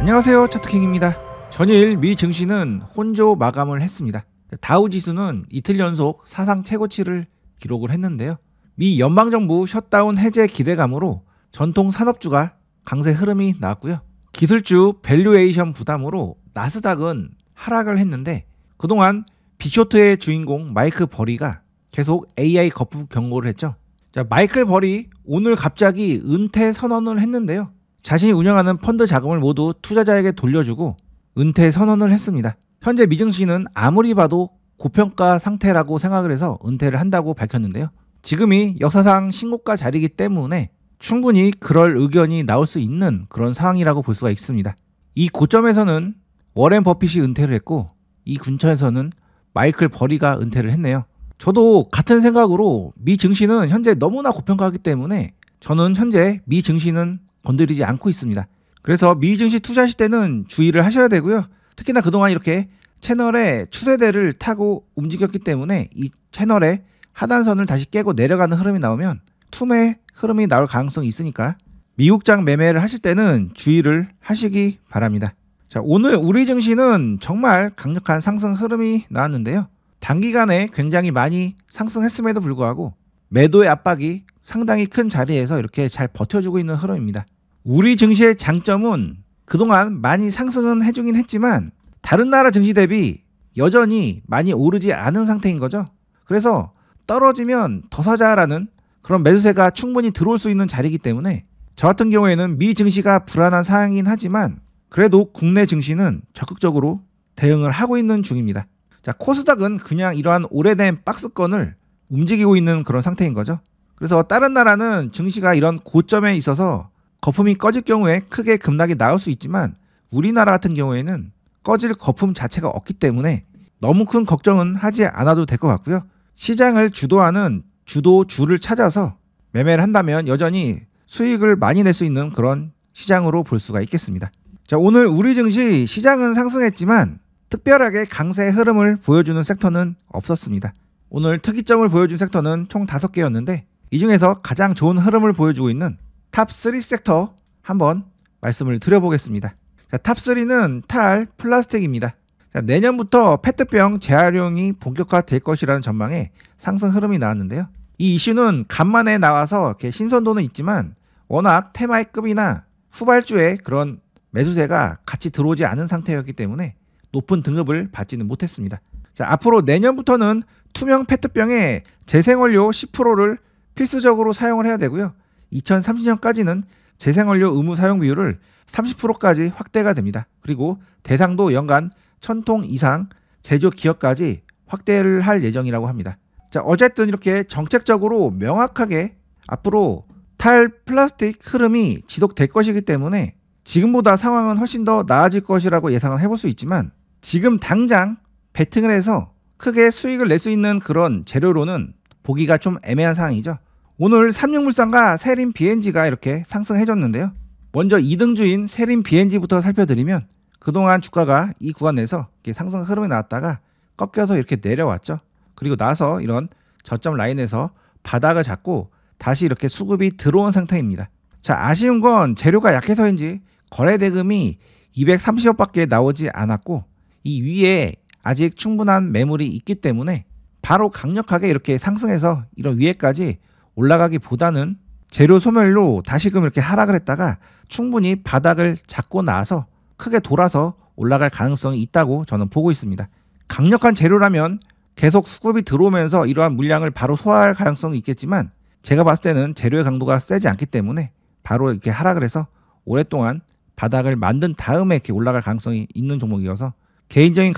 안녕하세요, 차트킹입니다. 전일 미 증시는 혼조 마감을 했습니다. 다우지수는 이틀 연속 사상 최고치를 기록을 했는데요. 미 연방정부 셧다운 해제 기대감으로 전통 산업주가 강세 흐름이 나왔고요. 기술주 밸류에이션 부담으로 나스닥은 하락을 했는데, 그동안 빅쇼트의 주인공 마이클 버리가 계속 AI 거품 경고를 했죠. 자, 마이클 버리 오늘 갑자기 은퇴 선언을 했는데요. 자신이 운영하는 펀드 자금을 모두 투자자에게 돌려주고 은퇴 선언을 했습니다. 현재 미증시는 아무리 봐도 고평가 상태라고 생각을 해서 은퇴를 한다고 밝혔는데요. 지금이 역사상 신고가 자리이기 때문에 충분히 그럴 의견이 나올 수 있는 그런 상황이라고 볼 수가 있습니다. 이 고점에서는 워렌 버핏이 은퇴를 했고, 이 근처에서는 마이클 버리가 은퇴를 했네요. 저도 같은 생각으로 미 증시는 현재 너무나 고평가하기 때문에 저는 현재 미 증시는 건드리지 않고 있습니다. 그래서 미 증시 투자하실 때는 주의를 하셔야 되고요. 특히나 그동안 이렇게 채널의 추세대를 타고 움직였기 때문에 이 채널의 하단선을 다시 깨고 내려가는 흐름이 나오면 투매 흐름이 나올 가능성이 있으니까 미국장 매매를 하실 때는 주의를 하시기 바랍니다. 자, 오늘 우리 증시는 정말 강력한 상승 흐름이 나왔는데요. 단기간에 굉장히 많이 상승했음에도 불구하고 매도의 압박이 상당히 큰 자리에서 이렇게 잘 버텨주고 있는 흐름입니다. 우리 증시의 장점은 그동안 많이 상승은 해주긴 했지만 다른 나라 증시 대비 여전히 많이 오르지 않은 상태인 거죠. 그래서 떨어지면 더 사자라는 그런 매수세가 충분히 들어올 수 있는 자리이기 때문에 저 같은 경우에는 미 증시가 불안한 상황이긴 하지만 그래도 국내 증시는 적극적으로 대응을 하고 있는 중입니다. 자, 코스닥은 그냥 이러한 오래된 박스권을 움직이고 있는 그런 상태인 거죠. 그래서 다른 나라는 증시가 이런 고점에 있어서 거품이 꺼질 경우에 크게 급락이 나올 수 있지만 우리나라 같은 경우에는 꺼질 거품 자체가 없기 때문에 너무 큰 걱정은 하지 않아도 될 것 같고요. 시장을 주도하는 주도주를 찾아서 매매를 한다면 여전히 수익을 많이 낼 수 있는 그런 시장으로 볼 수가 있겠습니다. 자, 오늘 우리 증시 시장은 상승했지만 특별하게 강세 흐름을 보여주는 섹터는 없었습니다. 오늘 특이점을 보여준 섹터는 총 5개였는데 이 중에서 가장 좋은 흐름을 보여주고 있는 탑3 섹터 한번 말씀을 드려보겠습니다. 자, 탑3는 탈 플라스틱입니다. 자, 내년부터 페트병 재활용이 본격화될 것이라는 전망에 상승 흐름이 나왔는데요. 이 이슈는 간만에 나와서 이렇게 신선도는 있지만 워낙 테마의급이나 후발주의 그런 매수세가 같이 들어오지 않은 상태였기 때문에 높은 등급을 받지는 못했습니다. 자, 앞으로 내년부터는 투명 페트병에 재생원료 10%를 필수적으로 사용을 해야 되고요. 2030년까지는 재생원료 의무 사용 비율을 30%까지 확대가 됩니다. 그리고 대상도 연간 1000통 이상 제조 기업까지 확대를 할 예정이라고 합니다. 자, 어쨌든 이렇게 정책적으로 명확하게 앞으로 탈 플라스틱 흐름이 지속될 것이기 때문에 지금보다 상황은 훨씬 더 나아질 것이라고 예상을 해볼 수 있지만 지금 당장 베팅을 해서 크게 수익을 낼 수 있는 그런 재료로는 보기가 좀 애매한 상황이죠. 오늘 삼육물산과 세린 BNG가 이렇게 상승해줬는데요. 먼저 2등주인 세린 BNG부터 살펴드리면 그동안 주가가 이 구간에서 이렇게 상승 흐름이 나왔다가 꺾여서 이렇게 내려왔죠. 그리고 나서 이런 저점 라인에서 바닥을 잡고 다시 이렇게 수급이 들어온 상태입니다. 자, 아쉬운 건 재료가 약해서인지 거래 대금이 230억밖에 나오지 않았고 이 위에 아직 충분한 매물이 있기 때문에 바로 강력하게 이렇게 상승해서 이런 위에까지 올라가기보다는 재료 소멸로 다시금 이렇게 하락을 했다가 충분히 바닥을 잡고 나서 크게 돌아서 올라갈 가능성이 있다고 저는 보고 있습니다. 강력한 재료라면 계속 수급이 들어오면서 이러한 물량을 바로 소화할 가능성이 있겠지만 제가 봤을 때는 재료의 강도가 세지 않기 때문에 바로 이렇게 하락을 해서 오랫동안 바닥을 만든 다음에 이렇게 올라갈 가능성이 있는 종목이어서 개인적인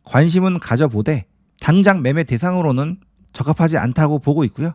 관심은 가져보되 당장 매매 대상으로는 적합하지 않다고 보고 있고요.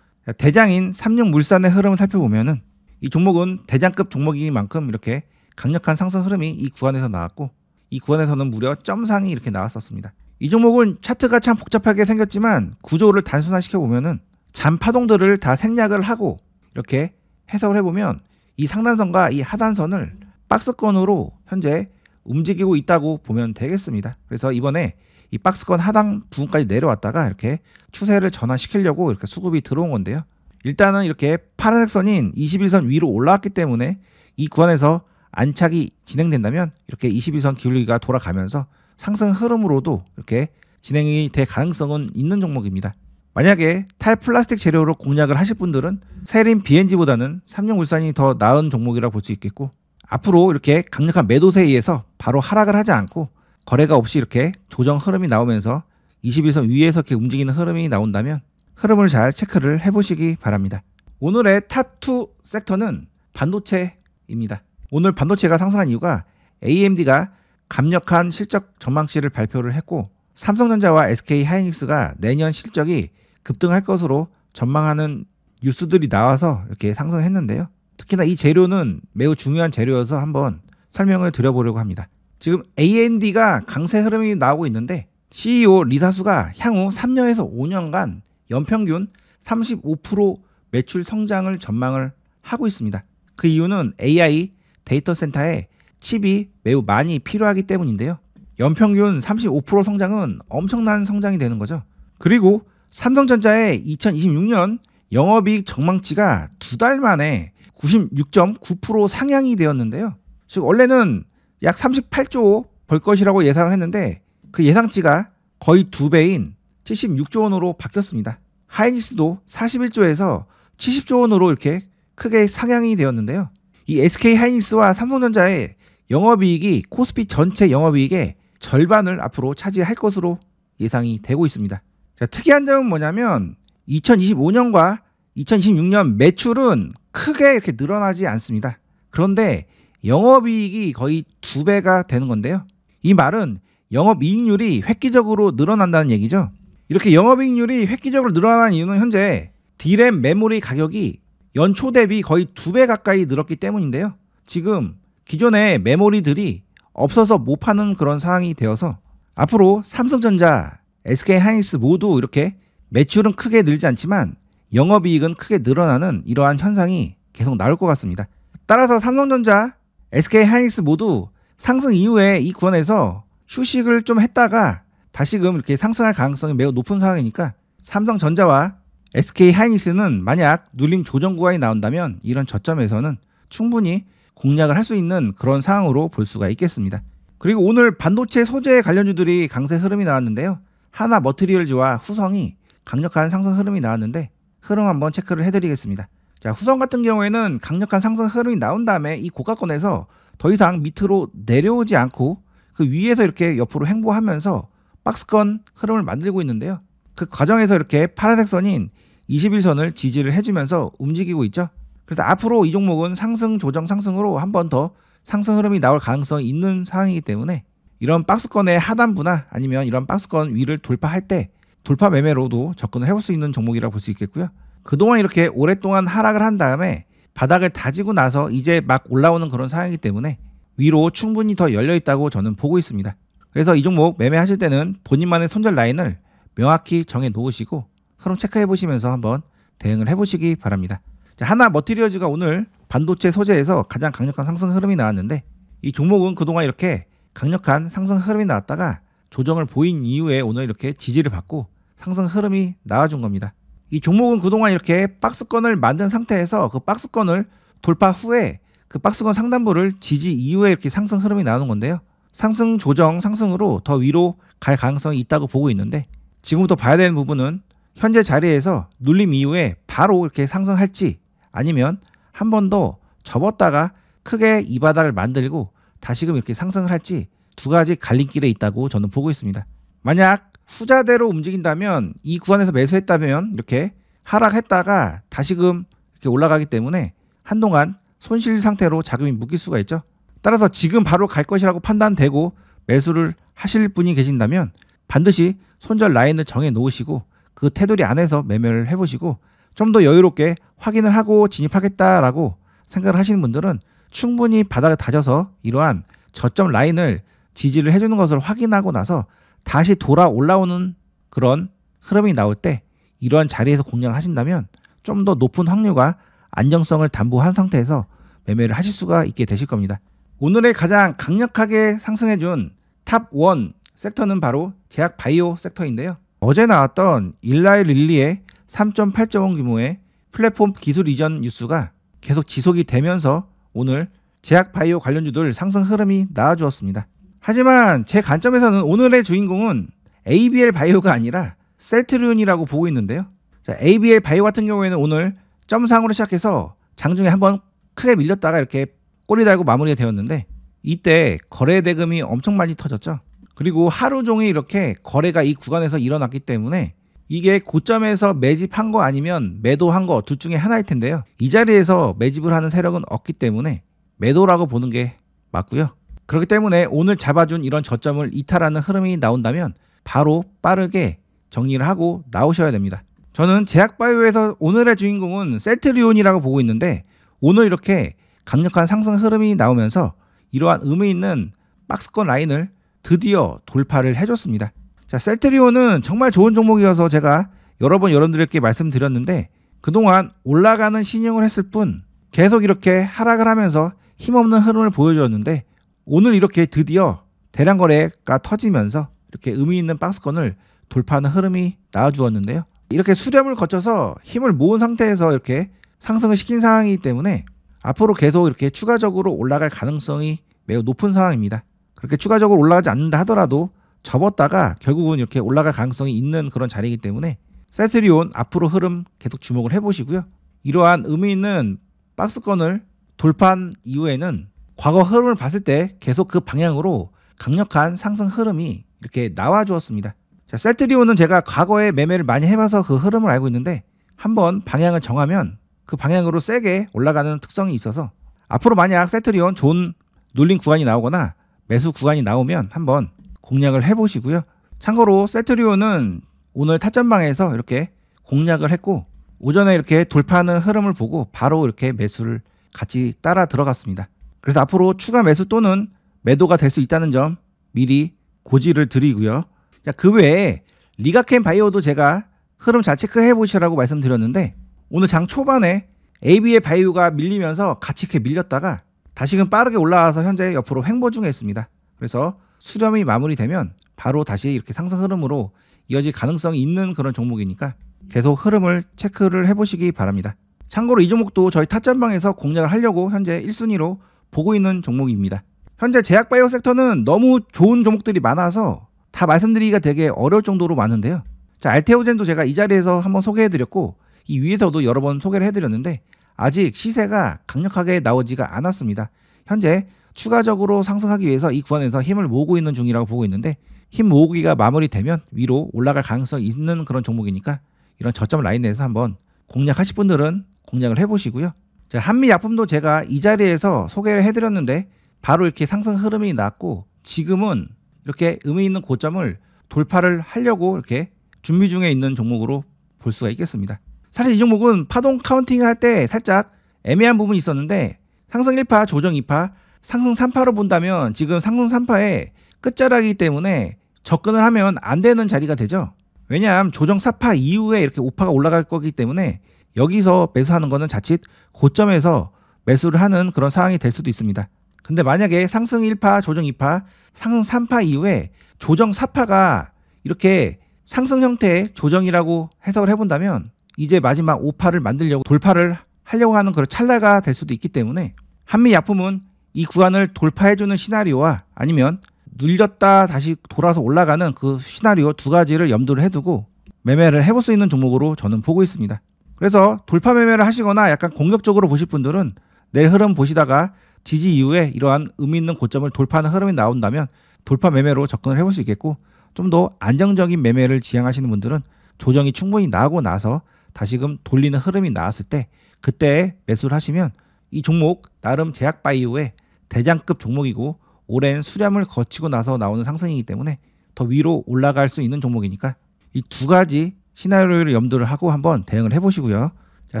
대장인 삼육물산의 흐름을 살펴보면은 이 종목은 대장급 종목인 만큼 이렇게 강력한 상승 흐름이 이 구간에서 나왔고 이 구간에서는 무려 점상이 이렇게 나왔었습니다. 이 종목은 차트가 참 복잡하게 생겼지만 구조를 단순화시켜 보면은 잔파동들을 다 생략을 하고 이렇게 해석을 해보면 이 상단선과 이 하단선을 박스권으로 현재 움직이고 있다고 보면 되겠습니다. 그래서 이번에 이 박스권 하단 부분까지 내려왔다가 이렇게 추세를 전환시키려고 이렇게 수급이 들어온 건데요. 일단은 이렇게 파란색 선인 21선 위로 올라왔기 때문에 이 구간에서 안착이 진행된다면 이렇게 21선 기울기가 돌아가면서 상승 흐름으로도 이렇게 진행이 될 가능성은 있는 종목입니다. 만약에 탈플라스틱 재료로 공략을 하실 분들은 세린 BNG보다는 삼성물산이 더 나은 종목이라고 볼 수 있겠고, 앞으로 이렇게 강력한 매도세에 의해서 바로 하락을 하지 않고 거래가 없이 이렇게 조정 흐름이 나오면서 21선 위에서 이렇게 움직이는 흐름이 나온다면 흐름을 잘 체크를 해보시기 바랍니다. 오늘의 탑2 섹터는 반도체입니다. 오늘 반도체가 상승한 이유가 AMD가 강력한 실적 전망치를 발표를 했고, 삼성전자와 SK하이닉스가 내년 실적이 급등할 것으로 전망하는 뉴스들이 나와서 이렇게 상승했는데요. 특히나 이 재료는 매우 중요한 재료여서 한번 설명을 드려보려고 합니다. 지금 AMD가 강세 흐름이 나오고 있는데 CEO 리사수가 향후 3년에서 5년간 연평균 35% 매출 성장을 전망을 하고 있습니다. 그 이유는 AI 데이터 센터에 칩이 매우 많이 필요하기 때문인데요. 연평균 35% 성장은 엄청난 성장이 되는 거죠. 그리고 삼성전자의 2026년 영업이익 전망치가 2달 만에 96.9% 상향이 되었는데요. 즉 원래는 약 38조 벌 것이라고 예상을 했는데 그 예상치가 거의 2배인 76조 원으로 바뀌었습니다. 하이닉스도 41조에서 70조 원으로 이렇게 크게 상향이 되었는데요. 이 SK하이닉스와 삼성전자의 영업이익이 코스피 전체 영업이익의 절반을 앞으로 차지할 것으로 예상이 되고 있습니다. 자, 특이한 점은 뭐냐면 2025년과 2026년 매출은 크게 이렇게 늘어나지 않습니다. 그런데 영업이익이 거의 2배가 되는 건데요. 이 말은 영업이익률이 획기적으로 늘어난다는 얘기죠. 이렇게 영업이익률이 획기적으로 늘어나는 이유는 현재 D램 메모리 가격이 연초 대비 거의 2배 가까이 늘었기 때문인데요. 지금 기존의 메모리들이 없어서 못 파는 그런 상황이 되어서 앞으로 삼성전자, SK하이닉스 모두 이렇게 매출은 크게 늘지 않지만 영업이익은 크게 늘어나는 이러한 현상이 계속 나올 것 같습니다. 따라서 삼성전자, SK하이닉스 모두 상승 이후에 이 구간에서 휴식을 좀 했다가 다시금 이렇게 상승할 가능성이 매우 높은 상황이니까 삼성전자와 SK하이닉스는 만약 눌림 조정 구간이 나온다면 이런 저점에서는 충분히 공략을 할 수 있는 그런 상황으로 볼 수가 있겠습니다. 그리고 오늘 반도체 소재 관련주들이 강세 흐름이 나왔는데요. 하나 머티리얼즈와 후성이 강력한 상승 흐름이 나왔는데 흐름 한번 체크를 해드리겠습니다. 자, 후성 같은 경우에는 강력한 상승 흐름이 나온 다음에 이 고가권에서 더 이상 밑으로 내려오지 않고 그 위에서 이렇게 옆으로 횡보하면서 박스권 흐름을 만들고 있는데요. 그 과정에서 이렇게 파란색 선인 21선을 지지를 해주면서 움직이고 있죠. 그래서 앞으로 이 종목은 상승 조정 상승으로 한 번 더 상승 흐름이 나올 가능성이 있는 상황이기 때문에 이런 박스권의 하단부나 아니면 이런 박스권 위를 돌파할 때 돌파 매매로도 접근을 해볼 수 있는 종목이라고 볼 수 있겠고요. 그동안 이렇게 오랫동안 하락을 한 다음에 바닥을 다지고 나서 이제 막 올라오는 그런 상황이기 때문에 위로 충분히 더 열려있다고 저는 보고 있습니다. 그래서 이 종목 매매하실 때는 본인만의 손절 라인을 명확히 정해 놓으시고 흐름 체크해 보시면서 한번 대응을 해보시기 바랍니다. 자, 하나 머티리얼즈가 오늘 반도체 소재에서 가장 강력한 상승 흐름이 나왔는데 이 종목은 그동안 이렇게 강력한 상승 흐름이 나왔다가 조정을 보인 이후에 오늘 이렇게 지지를 받고 상승 흐름이 나와준 겁니다. 이 종목은 그동안 이렇게 박스권을 만든 상태에서 그 박스권을 돌파 후에 그 박스권 상단부를 지지 이후에 이렇게 상승 흐름이 나오는 건데요. 상승 조정 상승으로 더 위로 갈 가능성이 있다고 보고 있는데 지금부터 봐야 되는 부분은 현재 자리에서 눌림 이후에 바로 이렇게 상승할지 아니면 한 번 더 접었다가 크게 이 바닥을 만들고 다시금 이렇게 상승을 할지 두 가지 갈림길에 있다고 저는 보고 있습니다. 만약 후자대로 움직인다면 이 구간에서 매수했다면 이렇게 하락했다가 다시금 이렇게 올라가기 때문에 한동안 손실 상태로 자금이 묶일 수가 있죠. 따라서 지금 바로 갈 것이라고 판단되고 매수를 하실 분이 계신다면 반드시 손절 라인을 정해 놓으시고 그 테두리 안에서 매매를 해보시고 좀 더 여유롭게 확인을 하고 진입하겠다라고 생각을 하시는 분들은 충분히 바닥을 다져서 이러한 저점 라인을 지지를 해주는 것을 확인하고 나서 다시 돌아 올라오는 그런 흐름이 나올 때 이러한 자리에서 공략을 하신다면 좀 더 높은 확률과 안정성을 담보한 상태에서 매매를 하실 수가 있게 되실 겁니다. 오늘의 가장 강력하게 상승해준 탑1 섹터는 바로 제약 바이오 섹터인데요. 어제 나왔던 일라이 릴리의 3.8조 원 규모의 플랫폼 기술 이전 뉴스가 계속 지속이 되면서 오늘 제약바이오 관련주들 상승 흐름이 나와주었습니다. 하지만 제 관점에서는 오늘의 주인공은 ABL 바이오가 아니라 셀트리온이라고 보고 있는데요. 자, ABL 바이오 같은 경우에는 오늘 점상으로 시작해서 장중에 한번 크게 밀렸다가 이렇게 꼬리 달고 마무리가 되었는데, 이때 거래 대금이 엄청 많이 터졌죠. 그리고 하루 종일 이렇게 거래가 이 구간에서 일어났기 때문에 이게 고점에서 매집한 거 아니면 매도한 거 둘 중에 하나일 텐데요. 이 자리에서 매집을 하는 세력은 없기 때문에 매도라고 보는 게 맞고요. 그렇기 때문에 오늘 잡아준 이런 저점을 이탈하는 흐름이 나온다면 바로 빠르게 정리를 하고 나오셔야 됩니다. 저는 제약바이오에서 오늘의 주인공은 셀트리온이라고 보고 있는데, 오늘 이렇게 강력한 상승 흐름이 나오면서 이러한 의미 있는 박스권 라인을 드디어 돌파를 해줬습니다. 자, 셀트리온은 정말 좋은 종목이어서 제가 여러 번 여러분들께 말씀드렸는데, 그동안 올라가는 신용을 했을 뿐 계속 이렇게 하락을 하면서 힘없는 흐름을 보여주었는데, 오늘 이렇게 드디어 대량 거래가 터지면서 이렇게 의미 있는 박스권을 돌파하는 흐름이 나와주었는데요. 이렇게 수렴을 거쳐서 힘을 모은 상태에서 이렇게 상승을 시킨 상황이기 때문에 앞으로 계속 이렇게 추가적으로 올라갈 가능성이 매우 높은 상황입니다. 그렇게 추가적으로 올라가지 않는다 하더라도 접었다가 결국은 이렇게 올라갈 가능성이 있는 그런 자리이기 때문에 셀트리온 앞으로 흐름 계속 주목을 해보시고요. 이러한 의미 있는 박스권을 돌파한 이후에는 과거 흐름을 봤을 때 계속 그 방향으로 강력한 상승 흐름이 이렇게 나와 주었습니다. 자, 셀트리온은 제가 과거에 매매를 많이 해봐서 그 흐름을 알고 있는데, 한번 방향을 정하면 그 방향으로 세게 올라가는 특성이 있어서 앞으로 만약 셀트리온 좋은 눌린 구간이 나오거나 매수 구간이 나오면 한번 공략을 해보시고요. 참고로 셀트리온은 오늘 타점방에서 이렇게 공략을 했고, 오전에 이렇게 돌파하는 흐름을 보고 바로 이렇게 매수를 같이 따라 들어갔습니다. 그래서 앞으로 추가 매수 또는 매도가 될 수 있다는 점 미리 고지를 드리고요. 자, 그 외에 리가켄 바이오도 제가 흐름 잘 체크해 보시라고 말씀드렸는데, 오늘 장 초반에 AB의 바이오가 밀리면서 같이 이렇게 밀렸다가 다시금 빠르게 올라와서 현재 옆으로 횡보 중에 있습니다. 그래서 수렴이 마무리되면 바로 다시 이렇게 상승 흐름으로 이어질 가능성이 있는 그런 종목이니까 계속 흐름을 체크를 해보시기 바랍니다. 참고로 이 종목도 저희 타점방에서 공략을 하려고 현재 1순위로 보고 있는 종목입니다. 현재 제약바이오 섹터는 너무 좋은 종목들이 많아서 다 말씀드리기가 되게 어려울 정도로 많은데요. 자, 알테오젠도 제가 이 자리에서 한번 소개해드렸고, 이 위에서도 여러 번 소개를 해드렸는데 아직 시세가 강력하게 나오지가 않았습니다. 현재 추가적으로 상승하기 위해서 이 구간에서 힘을 모으고 있는 중이라고 보고 있는데, 힘 모으기가 마무리되면 위로 올라갈 가능성이 있는 그런 종목이니까 이런 저점 라인 내에서 한번 공략하실 분들은 공략을 해보시고요. 자, 한미약품도 제가 이 자리에서 소개를 해드렸는데 바로 이렇게 상승 흐름이 났고, 지금은 이렇게 의미 있는 고점을 돌파를 하려고 이렇게 준비 중에 있는 종목으로 볼 수가 있겠습니다. 사실 이 종목은 파동 카운팅을 할 때 살짝 애매한 부분이 있었는데, 상승 1파, 조정 2파, 상승 3파로 본다면 지금 상승 3파의 끝자락이기 때문에 접근을 하면 안 되는 자리가 되죠. 왜냐하면 조정 4파 이후에 이렇게 5파가 올라갈 거기 때문에 여기서 매수하는 거는 자칫 고점에서 매수를 하는 그런 상황이 될 수도 있습니다. 근데 만약에 상승 1파, 조정 2파, 상승 3파 이후에 조정 4파가 이렇게 상승 형태의 조정이라고 해석을 해본다면 이제 마지막 5파를 만들려고 돌파를 하려고 하는 그런 찰나가 될 수도 있기 때문에 한미약품은 이 구간을 돌파해주는 시나리오와 아니면 눌렸다 다시 돌아서 올라가는 그 시나리오 두 가지를 염두를 해두고 매매를 해볼 수 있는 종목으로 저는 보고 있습니다. 그래서 돌파 매매를 하시거나 약간 공격적으로 보실 분들은 내일 흐름 보시다가 지지 이후에 이러한 의미 있는 고점을 돌파하는 흐름이 나온다면 돌파 매매로 접근을 해볼 수 있겠고, 좀 더 안정적인 매매를 지향하시는 분들은 조정이 충분히 나오고 나서 다시금 돌리는 흐름이 나왔을 때 그때 매수를 하시면 이 종목 나름 제약바이오의 대장급 종목이고 오랜 수렴을 거치고 나서 나오는 상승이기 때문에 더 위로 올라갈 수 있는 종목이니까 이 두 가지 시나리오를 염두를 하고 한번 대응을 해보시고요. 자,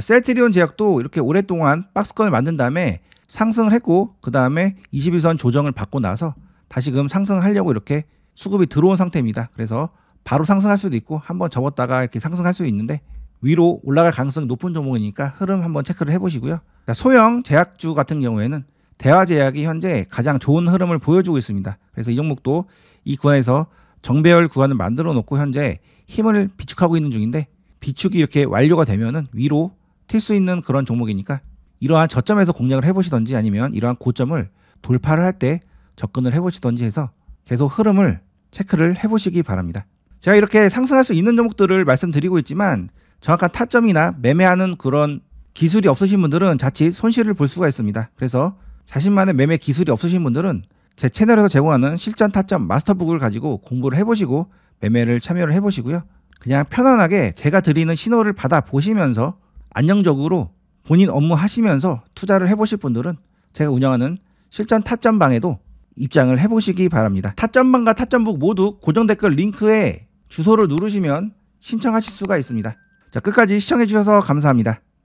셀트리온 제약도 이렇게 오랫동안 박스권을 만든 다음에 상승을 했고, 그 다음에 21선 조정을 받고 나서 다시금 상승하려고 이렇게 수급이 들어온 상태입니다. 그래서 바로 상승할 수도 있고 한번 접었다가 이렇게 상승할 수도 있는데 위로 올라갈 가능성이 높은 종목이니까 흐름 한번 체크를 해보시고요. 자, 소형 제약주 같은 경우에는 대화제약이 현재 가장 좋은 흐름을 보여주고 있습니다. 그래서 이 종목도 이 구간에서 정배열 구간을 만들어 놓고 현재 힘을 비축하고 있는 중인데, 비축이 이렇게 완료가 되면은 위로 튈 수 있는 그런 종목이니까 이러한 저점에서 공략을 해보시던지 아니면 이러한 고점을 돌파를 할 때 접근을 해보시던지 해서 계속 흐름을 체크를 해보시기 바랍니다. 제가 이렇게 상승할 수 있는 종목들을 말씀드리고 있지만 정확한 타점이나 매매하는 그런 기술이 없으신 분들은 자칫 손실을 볼 수가 있습니다. 그래서 자신만의 매매 기술이 없으신 분들은 제 채널에서 제공하는 실전 타점 마스터북을 가지고 공부를 해보시고 매매를 참여를 해보시고요. 그냥 편안하게 제가 드리는 신호를 받아 보시면서 안정적으로 본인 업무 하시면서 투자를 해보실 분들은 제가 운영하는 실전 타점방에도 입장을 해보시기 바랍니다. 타점방과 타점북 모두 고정 댓글 링크에 주소를 누르시면 신청하실 수가 있습니다. 자, 끝까지 시청해 주셔서 감사합니다.